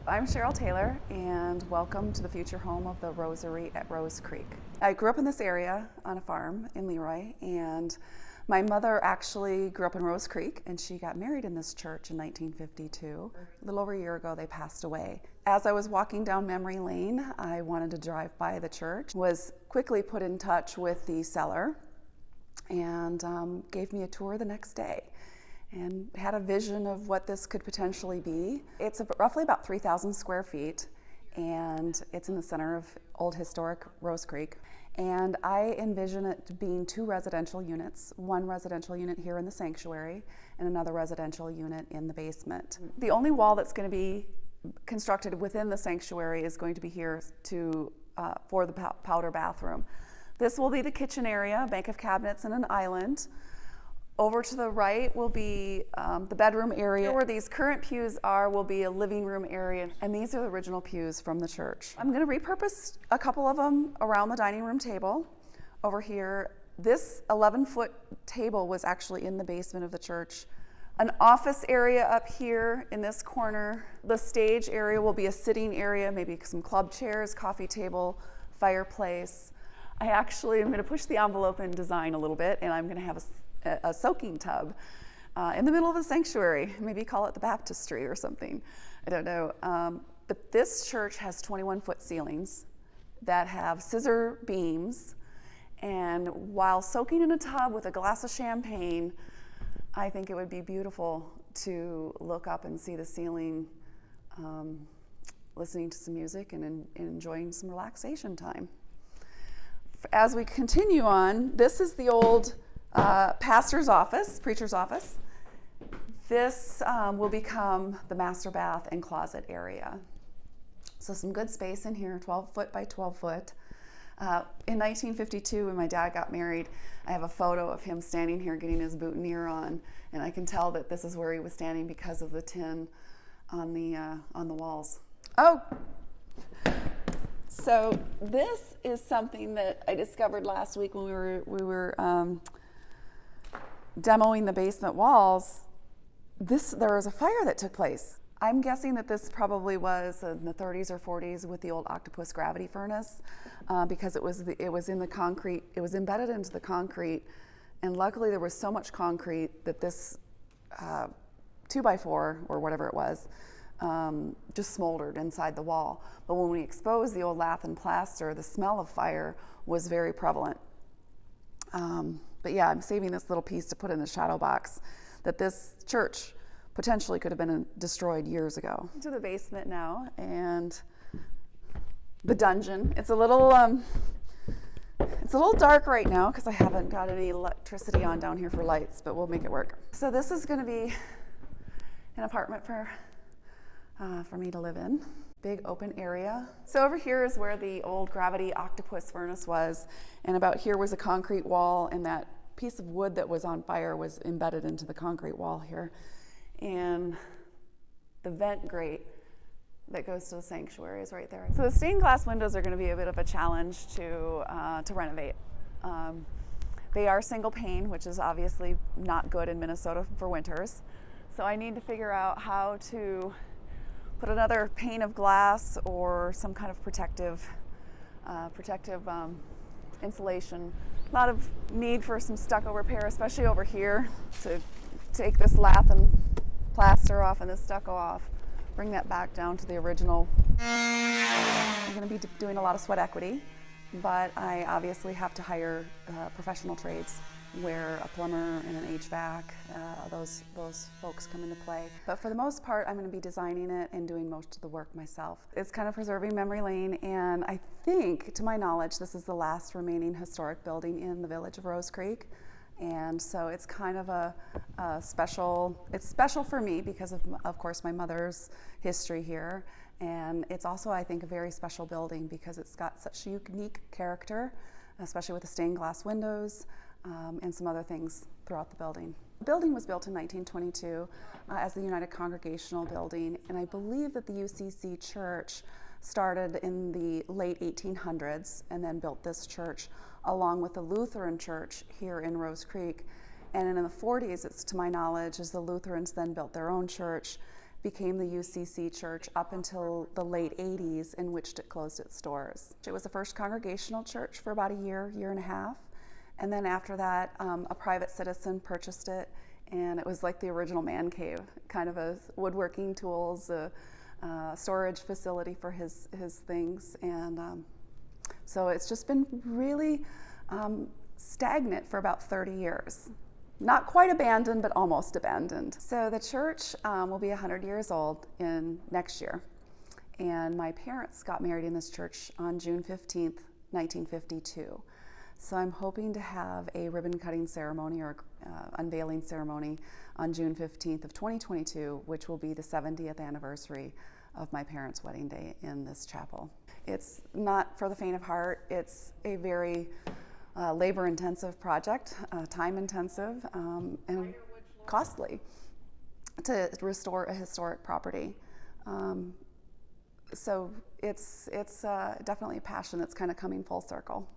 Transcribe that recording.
I'm Cheryl Taylor, and welcome to the future home of the Rosary at Rose Creek. I grew up in this area on a farm in Leroy, and my mother actually grew up in Rose Creek, and she got married in this church in 1952. A little over a year ago, they passed away. As I was walking down memory lane, I wanted to drive by the church, was quickly put in touch with the seller, and gave me a tour the next day, and had a vision of what this could potentially be. It's roughly about 3,000 square feet, and it's in the center of old historic Rose Creek. And I envision it being 2 residential units, 1 residential unit here in the sanctuary and another residential unit in the basement. The only wall that's going to be constructed within the sanctuary is going to be here for the powder bathroom. This will be the kitchen area, a bank of cabinets and an island. Over to the right will be the bedroom area. Where these current pews are will be a living room area, and these are the original pews from the church. I'm going to repurpose a couple of them around the dining room table. Over here, this 11-foot table was actually in the basement of the church. An office area up here in this corner. The stage area will be a sitting area, maybe some club chairs, coffee table, fireplace. I actually am going to push the envelope in design a little bit, and I'm going to have a soaking tub in the middle of the sanctuary. Maybe call it the baptistry or something. I don't know. But this church has 21-foot ceilings that have scissor beams. And while soaking in a tub with a glass of champagne, I think it would be beautiful to look up and see the ceiling, listening to some music and enjoying some relaxation time. As we continue on, this is the old pastor's office, preacher's office. This will become the master bath and closet area. So some good space in here, 12 foot by 12 foot. In 1952, when my dad got married, I have a photo of him standing here getting his boutonniere on, and I can tell that this is where he was standing because of the tin on the walls. Oh! So this is something that I discovered last week when we were demoing the basement walls. There was a fire that took place. I'm guessing that this probably was in the 30s or 40s with the old octopus gravity furnace, because it was in the concrete. It was embedded into the concrete, and luckily there was so much concrete that this 2x4 or whatever it was just smoldered inside the wall. But when we exposed the old lath and plaster, the smell of fire was very prevalent. But yeah, I'm saving this little piece to put in the shadow box, that this church potentially could have been destroyed years ago. Into the basement now, and the dungeon. It's a little dark right now because I haven't got any electricity on down here for lights, but we'll make it work. So this is going to be an apartment for me to live in. Big open area. So over here is where the old gravity octopus furnace was, and about here was a concrete wall, and that piece of wood that was on fire was embedded into the concrete wall here. And the vent grate that goes to the sanctuary is right there. So the stained glass windows are going to be a bit of a challenge to renovate. They are single pane, which is obviously not good in Minnesota for winters. So I need to figure out how to put another pane of glass or some kind of protective insulation. A lot of need for some stucco repair, especially over here, to take this lath and plaster off and this stucco off, bring that back down to the original. I'm going to be doing a lot of sweat equity, but I obviously have to hire professional trades where a plumber and an HVAC, those folks come into play. But for the most part, I'm going to be designing it and doing most of the work myself. It's kind of preserving memory lane, and I think, to my knowledge, this is the last remaining historic building in the village of Rose Creek. And so it's kind of it's special for me because of course, my mother's history here. And it's also, I think, a very special building because it's got such unique character, especially with the stained glass windows, and some other things throughout the building. The building was built in 1922 as the United Congregational Building, and I believe that the UCC Church started in the late 1800s and then built this church along with the Lutheran Church here in Rose Creek. And in the 40s, it's to my knowledge, as the Lutherans then built their own church, became the UCC church up until the late 80s, in which it closed its doors. It was the first congregational church for about a year and a half. And then after that, a private citizen purchased it, and it was like the original man cave, kind of a woodworking tools, storage facility for his things. And so it's just been really stagnant for about 30 years. Not quite abandoned, but almost abandoned. So the church will be 100 years old in next year. And my parents got married in this church on June 15th, 1952. So I'm hoping to have a ribbon cutting ceremony or unveiling ceremony on June 15th of 2022, which will be the 70th anniversary of my parents' wedding day in this chapel. It's not for the faint of heart. It's a very labor-intensive project, time-intensive, and costly to restore a historic property. So it's definitely a passion that's kind of coming full circle.